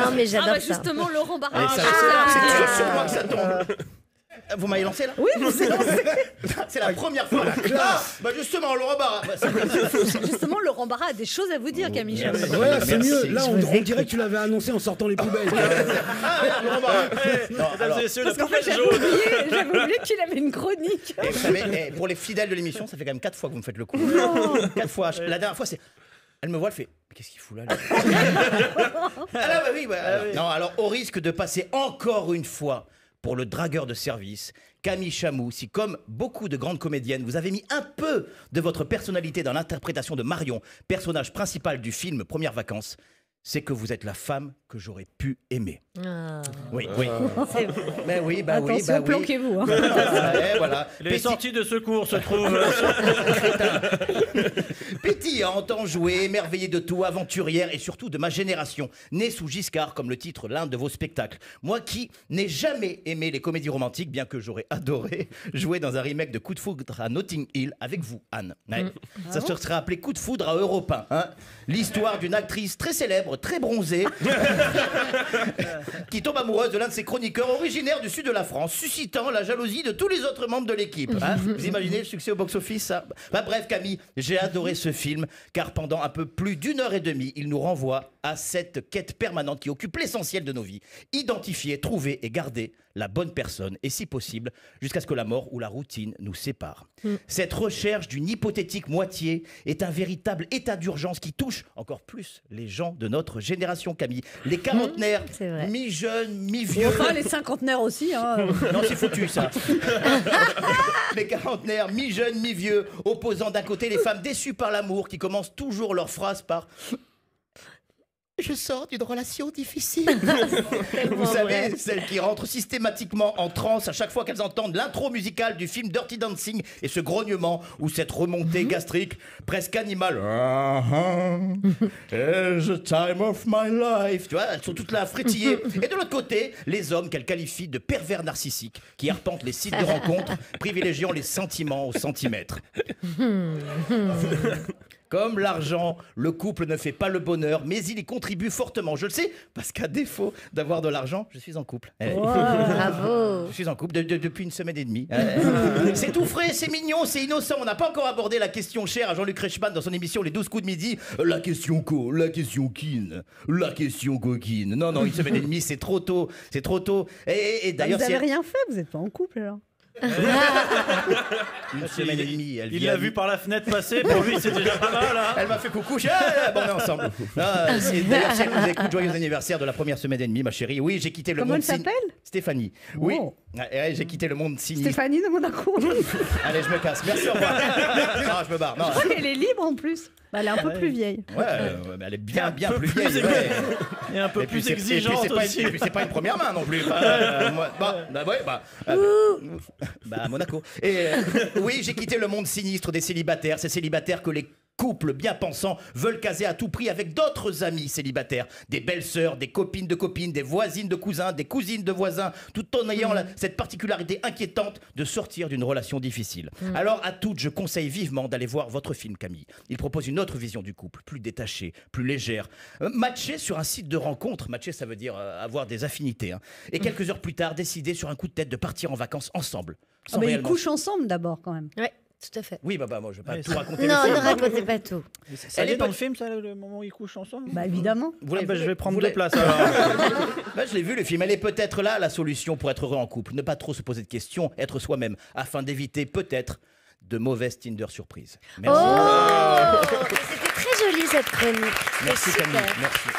Non, mais j'adore ça. Justement, Laurent Barra. C'est toujours sur moi que ça tombe. Vous m'avez lancé là? Oui, vous êtes lancé. C'est la première fois. Bah justement, Laurent Barra. Justement, Laurent Barra a des choses à vous dire, Camille Chamou. Ouais, c'est mieux. Là, on vous dirait que tu l'avais annoncé en sortant les poubelles. Laurent Barra. Mesdames et messieurs, la Parce qu'en fait, poubelle j'avais jaune. oublié qu'il avait une chronique. Et vous savez, pour les fidèles de l'émission, ça fait quand même 4 fois que vous me faites le coup. 4 fois. La dernière fois, c'est. Elle me voit, elle fait. Mais qu'est-ce qu'il fout là, lui? Ah là, bah oui, bah, alors, non, alors, au risque de passer encore une fois pour le dragueur de service, Camille Chamou, si comme beaucoup de grandes comédiennes, vous avez mis un peu de votre personnalité dans l'interprétation de Marion, personnage principal du film Premières Vacances, c'est que vous êtes la femme que j'aurais pu aimer. Oui, oui. Mais oui, bah oui, Attention, bah oui. planquez-vous. Ouais, voilà. Les sorties de secours se trouvent. Pétillante, enjouée, émerveillée de tout, aventurière et surtout de ma génération, née sous Giscard comme le titre l'un de vos spectacles. Moi qui n'ai jamais aimé les comédies romantiques, bien que j'aurais adoré jouer dans un remake de Coup de foudre à Notting Hill avec vous, Anne. Ouais. Ça se serait appelé Coup de foudre à Europe 1. Hein. L'histoire d'une actrice très célèbre, très bronzée, qui tombe amoureuse de l'un de ses chroniqueurs originaires du sud de la France, suscitant la jalousie de tous les autres membres de l'équipe. Hein. Vous imaginez le succès au box-office, ça? Bah, bref, Camille, j'ai adoré ce film, car pendant un peu plus d'1 h 30, il nous renvoie à cette quête permanente qui occupe l'essentiel de nos vies. Identifier, trouver et garder la bonne personne, et si possible, jusqu'à ce que la mort ou la routine nous sépare. Cette recherche d'une hypothétique moitié est un véritable état d'urgence qui touche encore plus les gens de notre génération, Camille. Les quarantenaires, C'est vrai. mi-jeunes, mi-vieux. Enfin, les cinquantenaires aussi. Hein. Non, c'est foutu, ça. Les quarantenaires, mi-jeunes, mi-vieux, opposant d'un côté les femmes déçues par l'amour qui commencent toujours leurs phrases par « Je sors d'une relation difficile ». Vous savez, celles qui rentrent systématiquement en transe à chaque fois qu'elles entendent l'intro musicale du film Dirty Dancing et ce grognement ou cette remontée gastrique presque animale. It's the time of my life. Tu vois, elles sont toutes là à frétiller. Et de l'autre côté, les hommes qu'elles qualifient de pervers narcissiques qui arpentent les sites de rencontres, privilégiant les sentiments au centimètre. Comme l'argent, le couple ne fait pas le bonheur, mais il y contribue fortement. Je le sais, parce qu'à défaut d'avoir de l'argent, je suis en couple. Bravo. Je suis en couple depuis 1 semaine et demie. C'est tout frais, c'est mignon, c'est innocent. On n'a pas encore abordé la question chère à Jean-Luc Reichmann dans son émission Les 12 coups de midi. La question la question kine, la question coquine. Non, 1 semaine et demie, c'est trop tôt. C'est trop tôt. Et d'ailleurs, Vous n'avez rien fait, vous n'êtes pas en couple alors. 1 semaine et demie. Il l'a vu par la fenêtre passer, pour lui c'est déjà pas mal. Hein. Elle m'a fait coucou, bon, on est ensemble. D'ailleurs, si elle nous écoute, joyeux anniversaire de la première semaine et demie, ma chérie. Oui, j'ai quitté le Comment monde. elle s'appelle? Stéphanie. Oui, Oh. Ouais, j'ai quitté le monde sinistre. Stéphanie de Monaco. Allez, je me casse. Merci, au revoir. Non, je me barre. Non. Je crois qu'elle est libre en plus. Bah, elle est un peu plus vieille. Ouais, mais elle est bien plus plus vieille. Ouais. Et un peu Et puis, plus exigeante aussi. Et puis c'est pas une première main non plus. À Monaco. Et oui, j'ai quitté le monde sinistre des célibataires. Ces célibataires que les couples bien pensants veulent caser à tout prix avec d'autres amis célibataires, des belles sœurs, des copines de copines, des voisines de cousins, des cousines de voisins, tout en ayant cette particularité inquiétante de sortir d'une relation difficile. Alors à toutes, je conseille vivement d'aller voir votre film, Camille. Il propose une autre vision du couple, plus détachée, plus légère. Matcher sur un site de rencontre, matcher ça veut dire avoir des affinités, hein. Et quelques heures plus tard, décider sur un coup de tête de partir en vacances ensemble. Sans Mais ils réellement- couchent ensemble d'abord quand même. Ouais, tout à fait. Oui, bah moi je vais pas Ouais, tout raconter. Non, le ne film. racontez pas tout. Ça Elle est est dans pas- le film, ça, le moment où ils couchent ensemble. Bah évidemment. Vous l'avez- Je vais prendre vous 2 l'avez- places alors. Bah, je l'ai vu le film, elle est peut-être là la solution pour être heureux en couple. Ne pas trop se poser de questions, être soi-même, afin d'éviter peut-être de mauvaises Tinder surprises. Merci. Oh, c'était très joli cette chronique. Merci C'était Camille, super. merci.